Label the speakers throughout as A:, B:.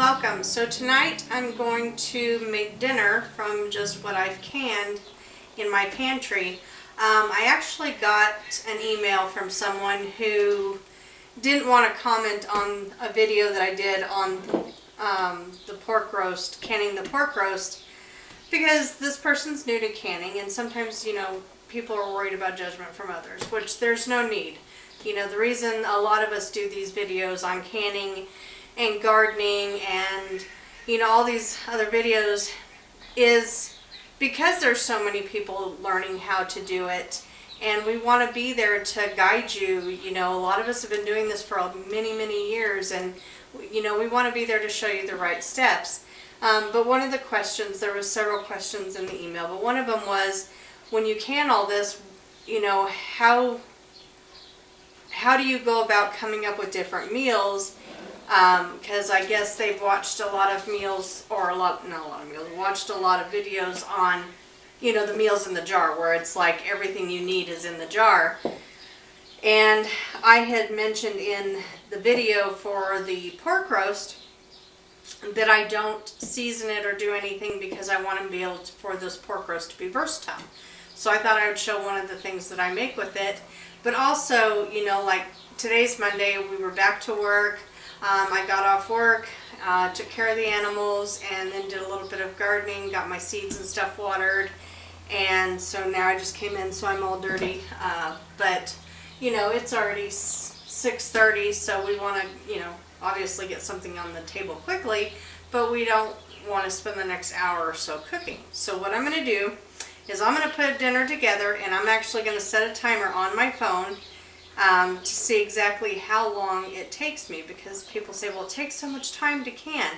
A: welcome. So tonight I'm going to make dinner from just what I've canned in my pantry. I actually got an email from someone who didn't want to comment on a video that I did on the pork roast, canning the pork roast, because this person's new to canning, and sometimes, you know, people are worried about judgment from others, which there's no need. You know, the reason a lot of us do these videos on canning and gardening and, you know, all these other videos is because there's so many people learning how to do it, and we want to be there to guide you. You know, a lot of us have been doing this for many years, and, you know, we want to be there to show you the right steps. But one of the questions, there was several questions in the email, but one of them was, when you can all this, you know, how do you go about coming up with different meals? Because I guess they've watched a lot of meals, or watched a lot of videos on, you know, the meals in the jar, where it's like everything you need is in the jar. And I had mentioned in the video for the pork roast that I don't season it or do anything because I want to be able to, for this pork roast to be versatile. So I thought I would show one of the things that I make with it. But also, you know, like today's Monday, we were back to work. I got off work, took care of the animals, and then did a little bit of gardening, got my seeds and stuff watered. And so now I just came in, so I'm all dirty. But, you know, it's already 6:30, so we want to, you know, obviously get something on the table quickly, but we don't want to spend the next hour or so cooking. So what I'm going to do is I'm going to put dinner together, and I'm actually going to set a timer on my phone to see exactly how long it takes me, because people say, well, it takes so much time to can.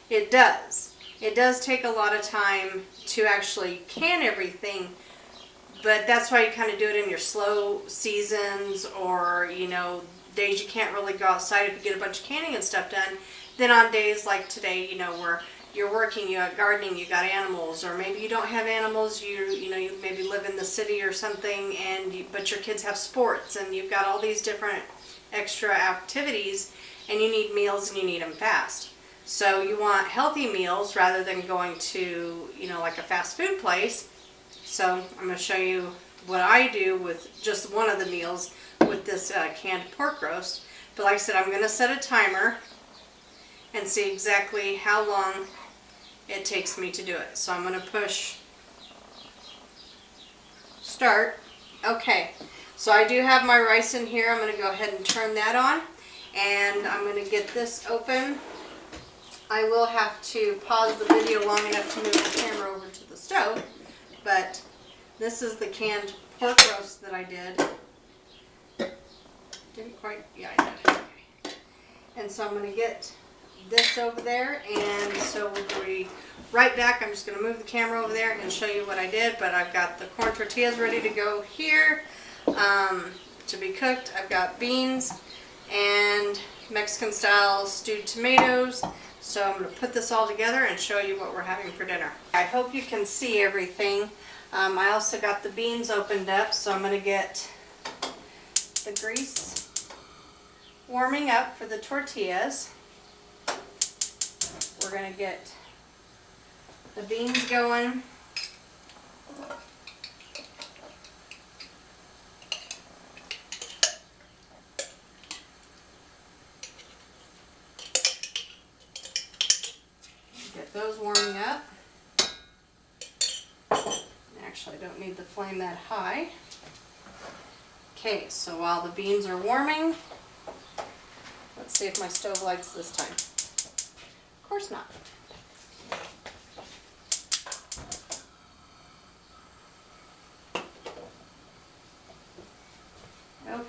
A: It does. It does take a lot of time to actually can everything, but that's why you kind of do it in your slow seasons, or, you know, days you can't really go outside if you get a bunch of canning and stuff done. Then on days like today, you know, where you're working, you got gardening, you got animals, or maybe you don't have animals, you know, you maybe live in the city or something, and but your kids have sports, and you've got all these different extra activities, and you need meals, and you need them fast. So you want healthy meals rather than going to, you know, like a fast food place. So I'm going to show you what I do with just one of the meals with this canned pork roast. But like I said, I'm going to set a timer and see exactly how long it takes me to do it. So I'm going to push start. Okay, so I do have my rice in here. I'm going to go ahead and turn that on, and I'm going to get this open. I will have to pause the video long enough to move the camera over to the stove, but this is the canned pork roast that I did. Didn't quite, yeah, I did. Okay. And so I'm going to get this over there, and so we'll be right back. I'm just going to move the camera over there and show you what I did. But I've got the corn tortillas ready to go here to be cooked. I've got beans and Mexican style stewed tomatoes. So I'm going to put this all together and show you what we're having for dinner. I hope you can see everything. I also got the beans opened up, so I'm going to get the grease warming up for the tortillas. We're going to get the beans going. Get those warming up. Actually, I don't need the flame that high. Okay, so while the beans are warming, let's see if my stove lights this time. Of course not. Okay.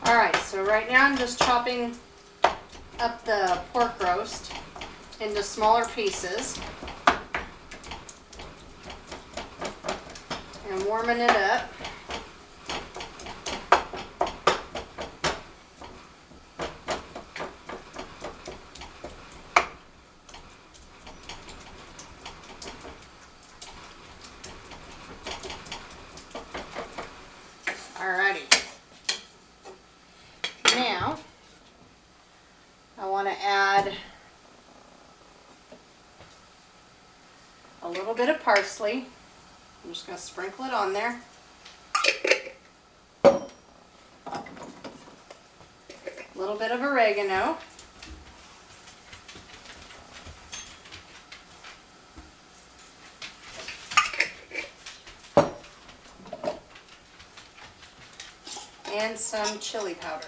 A: Alright, so right now I'm just chopping up the pork roast into smaller pieces and warming it up. little bit of parsley. I'm just going to sprinkle it on there. A little bit of oregano. And some chili powder.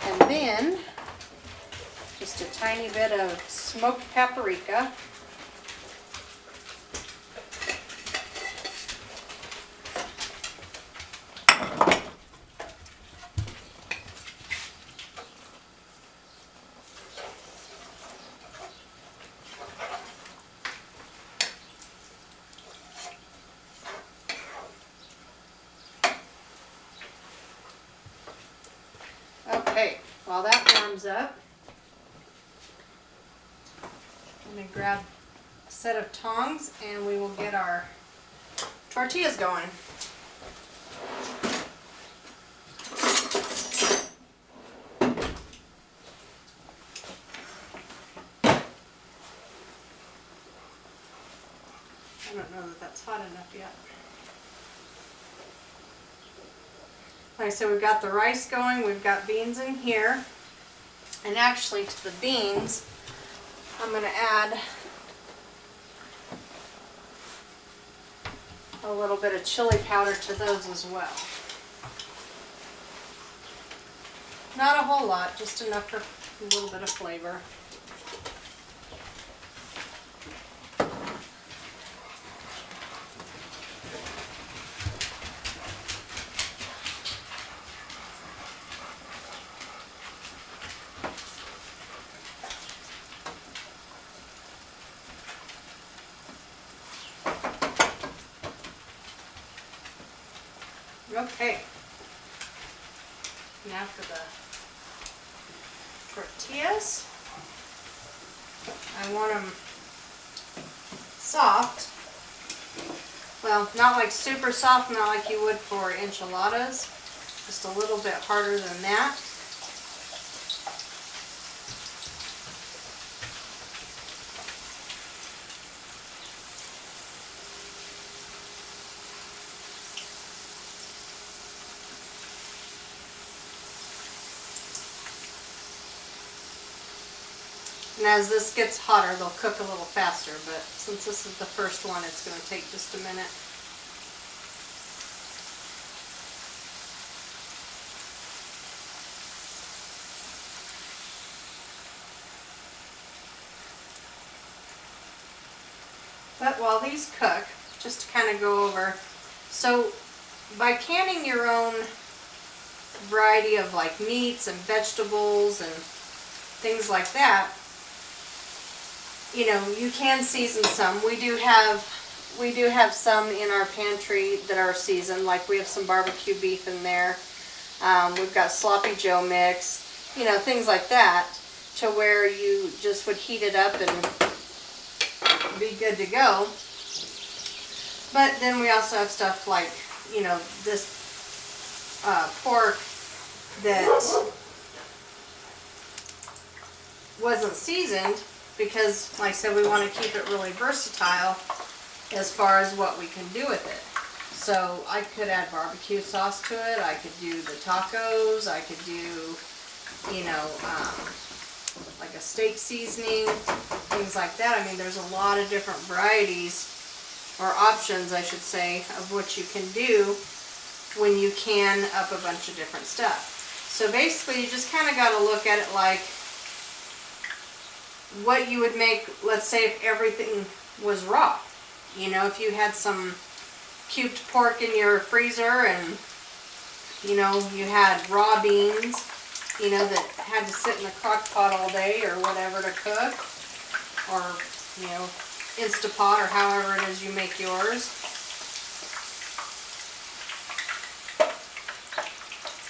A: And then just a tiny bit of smoked paprika. Okay, while that warms up, let me grab a set of tongs and we will get our tortillas going. I don't know that that's hot enough yet. Like I said, we've got the rice going, we've got beans in here, and actually to the beans, I'm going to add a little bit of chili powder to those as well. Not a whole lot, just enough for a little bit of flavor. Okay, now for the tortillas. I want them soft. Well, not like super soft, not like you would for enchiladas. Just a little bit harder than that. And as this gets hotter, they'll cook a little faster, but since this is the first one, it's going to take just a minute. But while these cook, just to kind of go over, so by canning your own variety of like meats and vegetables and things like that, you know, you can season some. We do have some in our pantry that are seasoned. Like we have some barbecue beef in there. We've got sloppy Joe mix, you know, things like that, to where you just would heat it up and be good to go. But then we also have stuff like, you know, this pork that wasn't seasoned, because like I said, we want to keep it really versatile as far as what we can do with it. So I could add barbecue sauce to it, I could do the tacos, I could do, you know, like a steak seasoning, things like that. I mean, there's a lot of different varieties, or options I should say, of what you can do when you can up a bunch of different stuff. So basically you just kind of got to look at it like what you would make, let's say if everything was raw. You know, if you had some cubed pork in your freezer and, you know, you had raw beans, you know, that had to sit in the crock pot all day or whatever to cook, or, you know, Instapot or however it is you make yours.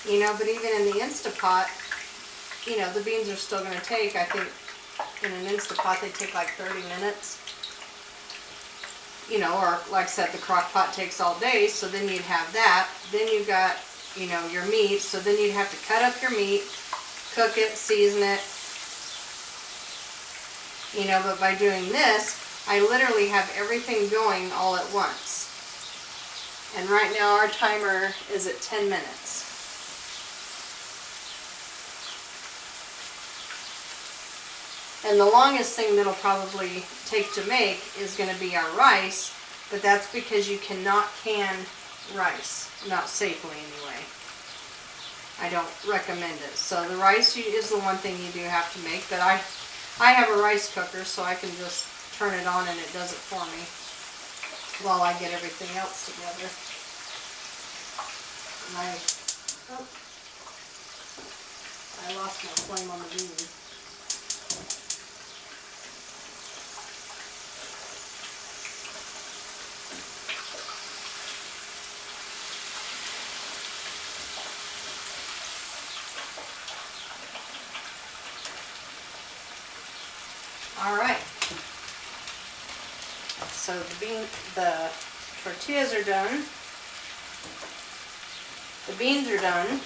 A: You know, but even in the Instapot, you know, the beans are still going to take, I think, in an Instapot they take like 30 minutes. You know, or like I said, the crock pot takes all day, so then you'd have that. Then you got you know, your meat. So then you'd have to cut up your meat, cook it, season it, you know, but by doing this, I literally have everything going all at once. And right now our timer is at 10 minutes. And the longest thing that'll probably take to make is going to be our rice, but that's because you cannot can rice, not safely anyway. I don't recommend it. So the rice is the one thing you do have to make, but I have a rice cooker, so I can just turn it on and it does it for me while I get everything else together. And I lost my flame on the bean. All right. So the tortillas are done. The beans are done.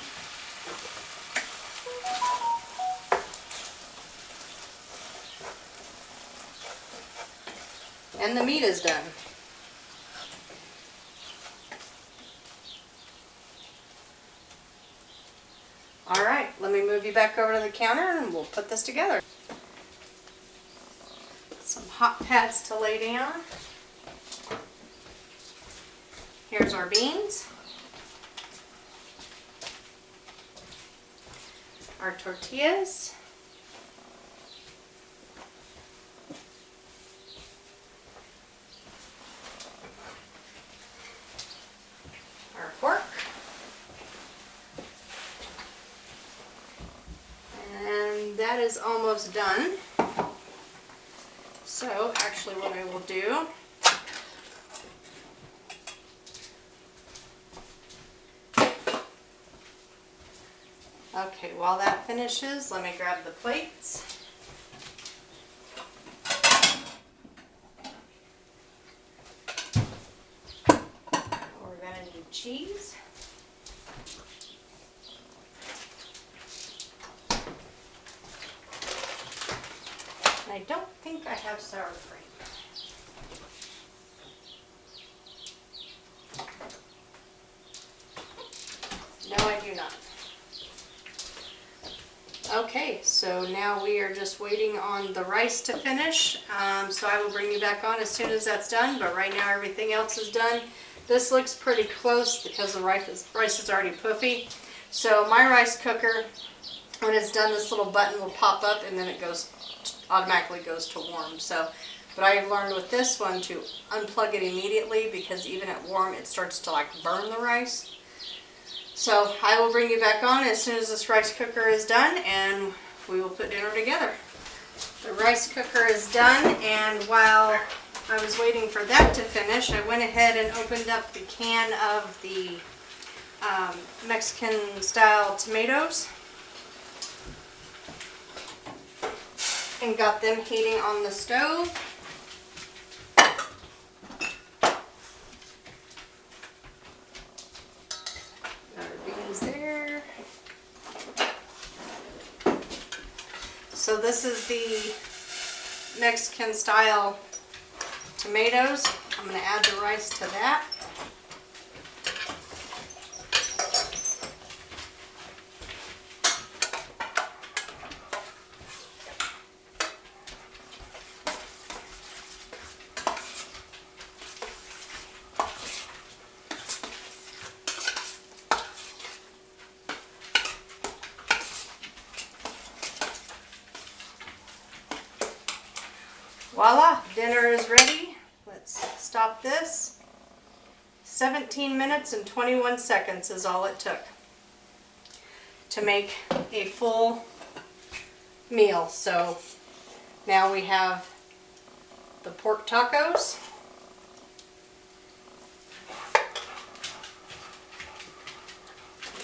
A: And the meat is done. All right, let me move you back over to the counter and we'll put this together. Some hot pads to lay down. Here's our beans. Our tortillas. Our pork. And that is almost done. So actually what I will do okay, while that finishes, let me grab the plates. We're going to do cheese. And I don't think I have sour cream. No, I do not. Okay, so now we are just waiting on the rice to finish. So I will bring you back on as soon as that's done, but right now everything else is done. This looks pretty close because the rice is already puffy. So my rice cooker, when it's done, this little button will pop up and then it automatically goes to warm. So, but I have learned with this one to unplug it immediately because even at warm it starts to like burn the rice. So I will bring you back on as soon as this rice cooker is done and we will put dinner together. The rice cooker is done, and while I was waiting for that to finish, I went ahead and opened up the can of the Mexican style tomatoes and got them heating on the stove. There. So this is the Mexican style tomatoes. I'm going to add the rice to that. Voila, dinner is ready. Let's stop this. 17 minutes and 21 seconds is all it took to make a full meal. So now we have the pork tacos.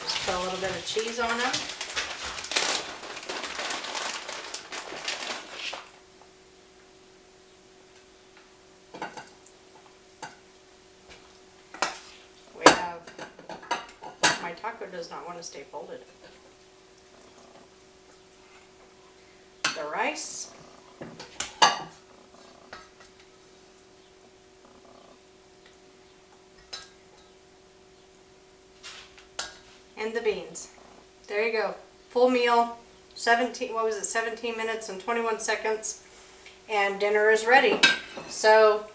A: Just put a little bit of cheese on them. does not want to stay folded. The rice. And the beans. There you go. Full meal. 17 minutes and 21 seconds. And dinner is ready. So,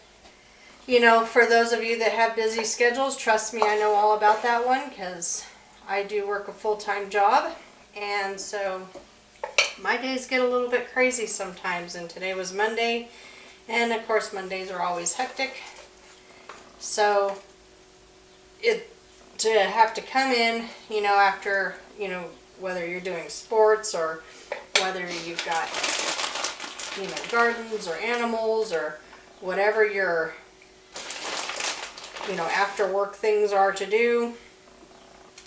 A: you know, for those of you that have busy schedules, trust me, I know all about that one because I do work a full-time job. And so my days get a little bit crazy sometimes. And today was Monday. And of course, Mondays are always hectic. So to have to come in, you know, after, you know, whether you're doing sports or whether you've got, you know, gardens or animals or whatever your, you know, after work things are to do,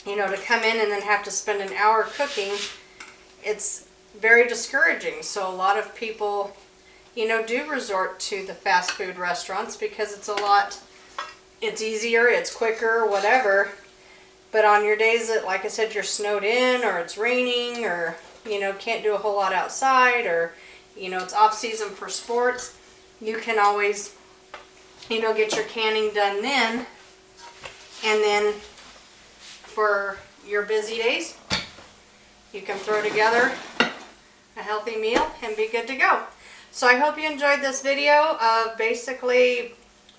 A: you know, to come in and then have to spend an hour cooking, it's very discouraging. So a lot of people, you know, do resort to the fast food restaurants because it's easier, it's quicker, whatever. But on your days that, like I said, you're snowed in or it's raining or, you know, can't do a whole lot outside or, you know, it's off season for sports, you can always, you know, get your canning done then. And then for your busy days, you can throw together a healthy meal and be good to go. So I hope you enjoyed this video of basically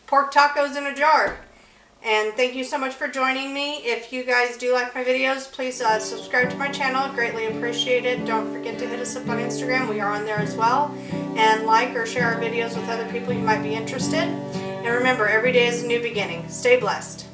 A: pork tacos in a jar. And thank you so much for joining me. If you guys do like my videos, please subscribe to my channel. Greatly appreciate it. Don't forget to hit us up on Instagram. We are on there as well. And like or share our videos with other people you might be interested. And remember, every day is a new beginning. Stay blessed.